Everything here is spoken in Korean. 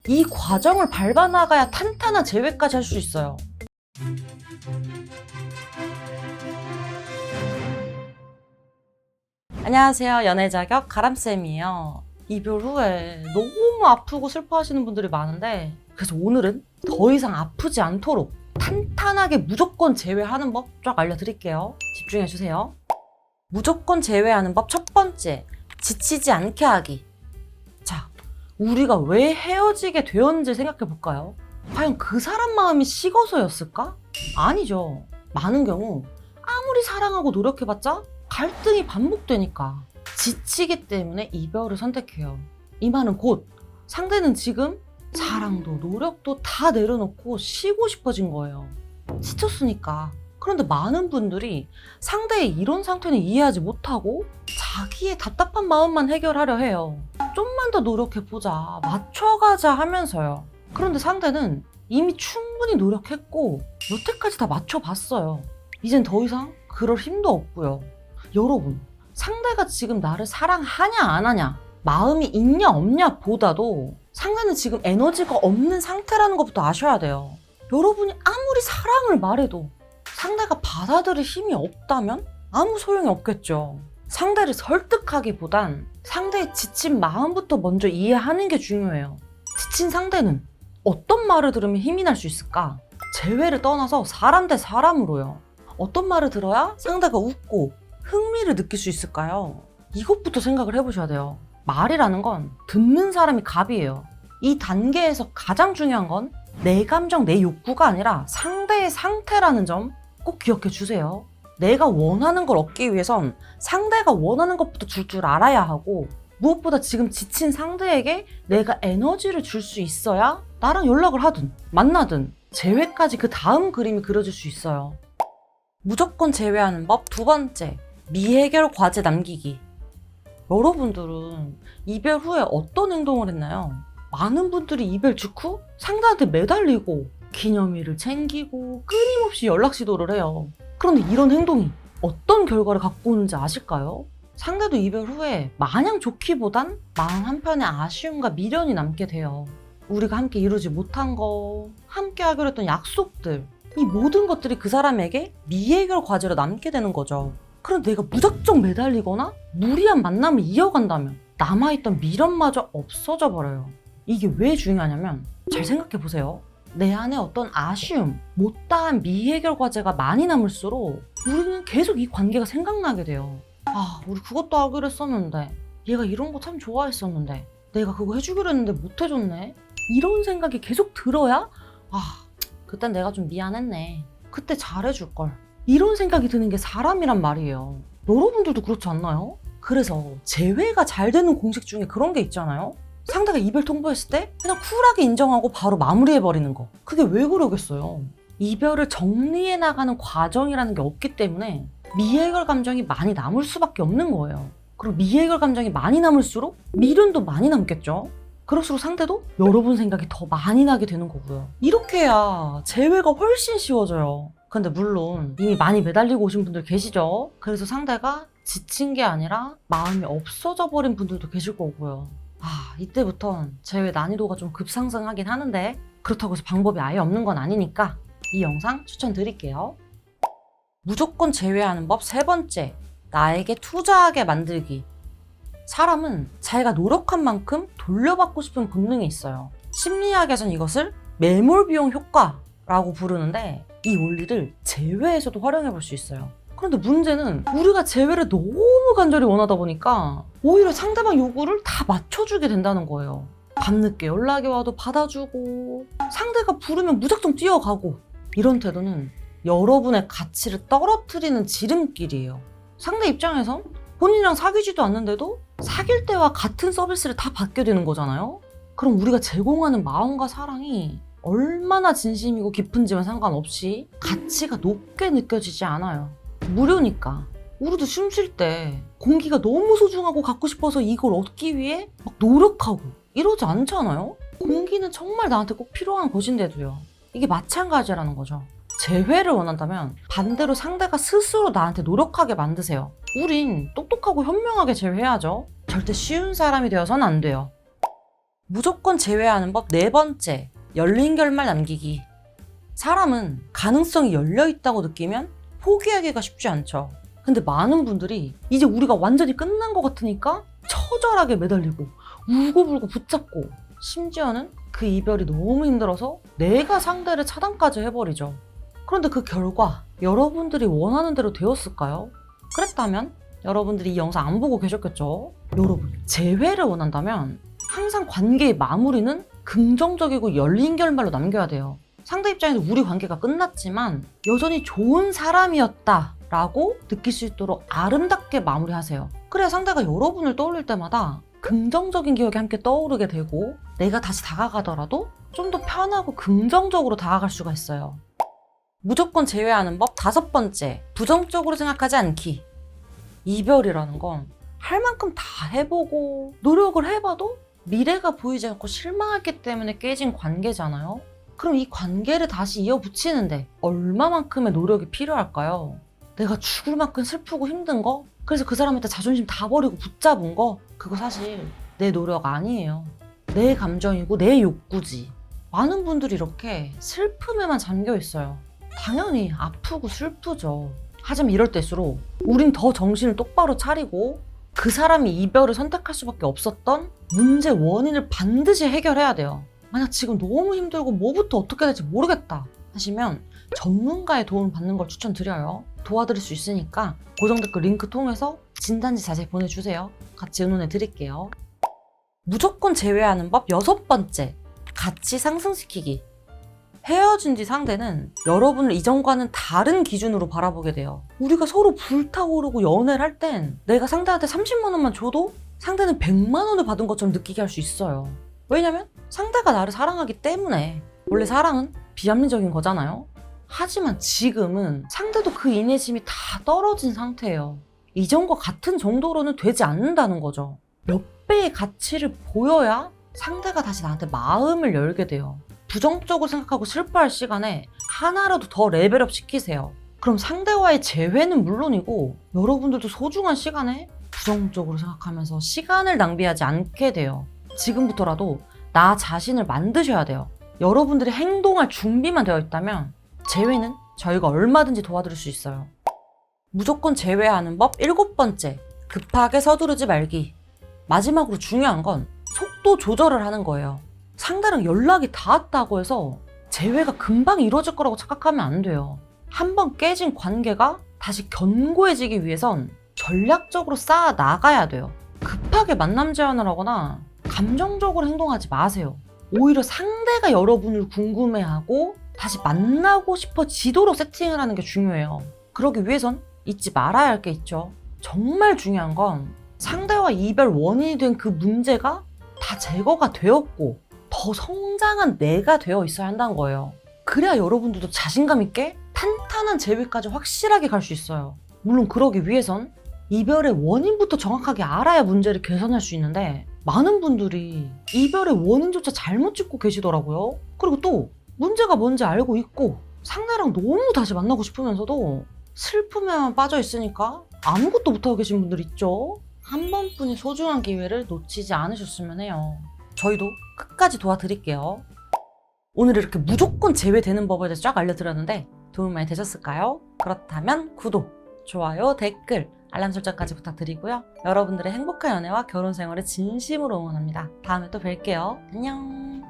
이 과정을 밟아나가야 탄탄한 재회까지 할 수 있어요. 안녕하세요. 연애자격 가람쌤이에요. 이별 후에 너무 아프고 슬퍼하시는 분들이 많은데, 그래서 오늘은 더 이상 아프지 않도록 탄탄하게 무조건 제외하는 법 쫙 알려드릴게요. 집중해주세요. 무조건 제외하는 법 첫 번째, 지치지 않게 하기. 자, 우리가 왜 헤어지게 되었는지 생각해볼까요? 과연 그 사람 마음이 식어서였을까? 아니죠. 많은 경우 아무리 사랑하고 노력해봤자 갈등이 반복되니까 지치기 때문에 이별을 선택해요. 이 말은 곧 상대는 지금 사랑도 노력도 다 내려놓고 쉬고 싶어진 거예요. 지쳤으니까. 그런데 많은 분들이 상대의 이런 상태는 이해하지 못하고 자기의 답답한 마음만 해결하려 해요. 좀만 더 노력해보자, 맞춰가자 하면서요. 그런데 상대는 이미 충분히 노력했고 여태까지 다 맞춰봤어요. 이젠 더 이상 그럴 힘도 없고요. 여러분, 상대가 지금 나를 사랑하냐 안 하냐, 마음이 있냐 없냐 보다도 상대는 지금 에너지가 없는 상태라는 것부터 아셔야 돼요. 여러분이 아무리 사랑을 말해도 상대가 받아들일 힘이 없다면 아무 소용이 없겠죠. 상대를 설득하기보단 상대의 지친 마음부터 먼저 이해하는 게 중요해요. 지친 상대는 어떤 말을 들으면 힘이 날 수 있을까? 재회를 떠나서 사람 대 사람으로요. 어떤 말을 들어야 상대가 웃고 흥미를 느낄 수 있을까요? 이것부터 생각을 해보셔야 돼요. 말이라는 건 듣는 사람이 갑이에요. 이 단계에서 가장 중요한 건 내 감정, 내 욕구가 아니라 상대의 상태라는 점 꼭 기억해 주세요. 내가 원하는 걸 얻기 위해선 상대가 원하는 것부터 줄 줄 알아야 하고, 무엇보다 지금 지친 상대에게 내가 에너지를 줄 수 있어야 나랑 연락을 하든 만나든 재회까지 그 다음 그림이 그려질 수 있어요. 무조건 제외하는 법 두 번째, 미해결 과제 남기기. 여러분들은 이별 후에 어떤 행동을 했나요? 많은 분들이 이별 직후 상대한테 매달리고 기념일을 챙기고 끊임없이 연락 시도를 해요. 그런데 이런 행동이 어떤 결과를 갖고 오는지 아실까요? 상대도 이별 후에 마냥 좋기보단 마음 한편에 아쉬움과 미련이 남게 돼요. 우리가 함께 이루지 못한 거, 함께 하기로 했던 약속들, 이 모든 것들이 그 사람에게 미해결 과제로 남게 되는 거죠. 그런데 내가 무작정 매달리거나 무리한 만남을 이어간다면 남아있던 미련마저 없어져 버려요. 이게 왜 중요하냐면, 잘 생각해 보세요. 내 안에 어떤 아쉬움, 못다한 미해결 과제가 많이 남을수록 우리는 계속 이 관계가 생각나게 돼요. 아, 우리 그것도 하기로 했었는데, 얘가 이런 거 참 좋아했었는데, 내가 그거 해주기로 했는데 못 해줬네. 이런 생각이 계속 들어야, 아, 그땐 내가 좀 미안했네, 그때 잘해줄걸, 이런 생각이 드는 게 사람이란 말이에요. 여러분들도 그렇지 않나요? 그래서 재회가 잘 되는 공식 중에 그런 게 있잖아요. 상대가 이별 통보했을 때 그냥 쿨하게 인정하고 바로 마무리해버리는 거. 그게 왜 그러겠어요? 이별을 정리해 나가는 과정이라는 게 없기 때문에 미해결 감정이 많이 남을 수밖에 없는 거예요. 그럼 미해결 감정이 많이 남을수록 미련도 많이 남겠죠? 그럴수록 상대도 여러분 생각이 더 많이 나게 되는 거고요. 이렇게 해야 재회가 훨씬 쉬워져요. 근데 물론 이미 많이 매달리고 오신 분들 계시죠? 그래서 상대가 지친 게 아니라 마음이 없어져 버린 분들도 계실 거고요. 이때부턴 재회 난이도가 좀 급상승하긴 하는데, 그렇다고 해서 방법이 아예 없는 건 아니니까 이 영상 추천드릴게요. 무조건 제외하는 법 세 번째, 나에게 투자하게 만들기. 사람은 자기가 노력한 만큼 돌려받고 싶은 본능이 있어요. 심리학에선 이것을 매몰 비용 효과라고 부르는데, 이 원리를 재회에서도 활용해 볼 수 있어요. 그런데 문제는 우리가 재회를 너무 간절히 원하다 보니까 오히려 상대방 요구를 다 맞춰주게 된다는 거예요. 밤늦게 연락이 와도 받아주고, 상대가 부르면 무작정 뛰어가고, 이런 태도는 여러분의 가치를 떨어뜨리는 지름길이에요. 상대 입장에선 본인이랑 사귀지도 않는데도 사귈 때와 같은 서비스를 다 받게 되는 거잖아요. 그럼 우리가 제공하는 마음과 사랑이 얼마나 진심이고 깊은지와 상관없이 가치가 높게 느껴지지 않아요. 무료니까. 우리도 숨 쉴 때 공기가 너무 소중하고 갖고 싶어서 이걸 얻기 위해 막 노력하고 이러지 않잖아요? 공기는 정말 나한테 꼭 필요한 것인데도요. 이게 마찬가지라는 거죠. 재회를 원한다면 반대로 상대가 스스로 나한테 노력하게 만드세요. 우린 똑똑하고 현명하게 재회해야죠. 절대 쉬운 사람이 되어서는 안 돼요. 무조건 제외하는 법 네 번째, 열린 결말 남기기. 사람은 가능성이 열려있다고 느끼면 포기하기가 쉽지 않죠. 근데 많은 분들이 이제 우리가 완전히 끝난 것 같으니까 처절하게 매달리고 울고불고 붙잡고, 심지어는 그 이별이 너무 힘들어서 내가 상대를 차단까지 해버리죠. 그런데 그 결과 여러분들이 원하는 대로 되었을까요? 그랬다면 여러분들이 이 영상 안 보고 계셨겠죠? 여러분, 재회를 원한다면 항상 관계의 마무리는 긍정적이고 열린 결말로 남겨야 돼요. 상대 입장에서 우리 관계가 끝났지만 여전히 좋은 사람이었다 라고 느낄 수 있도록 아름답게 마무리하세요. 그래야 상대가 여러분을 떠올릴 때마다 긍정적인 기억이 함께 떠오르게 되고, 내가 다시 다가가더라도 좀 더 편하고 긍정적으로 다가갈 수가 있어요. 무조건 제외하는 법 다섯 번째, 부정적으로 생각하지 않기. 이별이라는 건 할 만큼 다 해보고 노력을 해봐도 미래가 보이지 않고 실망했기 때문에 깨진 관계잖아요. 그럼 이 관계를 다시 이어붙이는데 얼마만큼의 노력이 필요할까요? 내가 죽을 만큼 슬프고 힘든 거, 그래서 그 사람한테 자존심 다 버리고 붙잡은 거, 그거 사실 내 노력 아니에요. 내 감정이고 내 욕구지. 많은 분들이 이렇게 슬픔에만 잠겨 있어요. 당연히 아프고 슬프죠. 하지만 이럴 때일수록 우린 더 정신을 똑바로 차리고 그 사람이 이별을 선택할 수밖에 없었던 문제 원인을 반드시 해결해야 돼요. 만약 지금 너무 힘들고 뭐부터 어떻게 될지 모르겠다 하시면 전문가의 도움을 받는 걸 추천드려요. 도와드릴 수 있으니까 고정 댓글 링크 통해서 진단지 자세히 보내주세요. 같이 의논해 드릴게요. 무조건 제외하는 법 여섯 번째, 가치 상승시키기. 헤어진 뒤 상대는 여러분을 이전과는 다른 기준으로 바라보게 돼요. 우리가 서로 불타오르고 연애를 할 땐 내가 상대한테 30만 원만 줘도 상대는 100만 원을 받은 것처럼 느끼게 할 수 있어요. 왜냐면 상대가 나를 사랑하기 때문에. 원래 사랑은 비합리적인 거잖아요. 하지만 지금은 상대도 그 인내심이 다 떨어진 상태예요. 이전과 같은 정도로는 되지 않는다는 거죠. 몇 배의 가치를 보여야 상대가 다시 나한테 마음을 열게 돼요. 부정적으로 생각하고 슬퍼할 시간에 하나라도 더 레벨업 시키세요. 그럼 상대와의 재회는 물론이고 여러분들도 소중한 시간에 부정적으로 생각하면서 시간을 낭비하지 않게 돼요. 지금부터라도 나 자신을 만드셔야 돼요. 여러분들이 행동할 준비만 되어 있다면 재회는 저희가 얼마든지 도와드릴 수 있어요. 무조건 제외하는 법 일곱 번째, 급하게 서두르지 말기. 마지막으로 중요한 건 속도 조절을 하는 거예요. 상대랑 연락이 닿았다고 해서 재회가 금방 이루어질 거라고 착각하면 안 돼요. 한번 깨진 관계가 다시 견고해지기 위해선 전략적으로 쌓아 나가야 돼요. 급하게 만남 제안을 하거나 감정적으로 행동하지 마세요. 오히려 상대가 여러분을 궁금해하고 다시 만나고 싶어지도록 세팅을 하는 게 중요해요. 그러기 위해선 잊지 말아야 할 게 있죠. 정말 중요한 건 상대와 이별 원인이 된 그 문제가 다 제거가 되었고 더 성장한 내가 되어 있어야 한다는 거예요. 그래야 여러분들도 자신감 있게 탄탄한 재회까지 확실하게 갈 수 있어요. 물론 그러기 위해선 이별의 원인부터 정확하게 알아야 문제를 개선할 수 있는데 많은 분들이 이별의 원인조차 잘못 짚고 계시더라고요. 그리고 또 문제가 뭔지 알고 있고 상대랑 너무 다시 만나고 싶으면서도 슬픔에만 빠져 있으니까 아무것도 못하고 계신 분들 있죠. 한 번뿐이 소중한 기회를 놓치지 않으셨으면 해요. 저희도 끝까지 도와드릴게요. 오늘 이렇게 무조건 제외되는 법에 대해서 쫙 알려드렸는데 도움 많이 되셨을까요? 그렇다면 구독, 좋아요, 댓글, 알람 설정까지 부탁드리고요. 여러분들의 행복한 연애와 결혼 생활을 진심으로 응원합니다. 다음에 또 뵐게요. 안녕.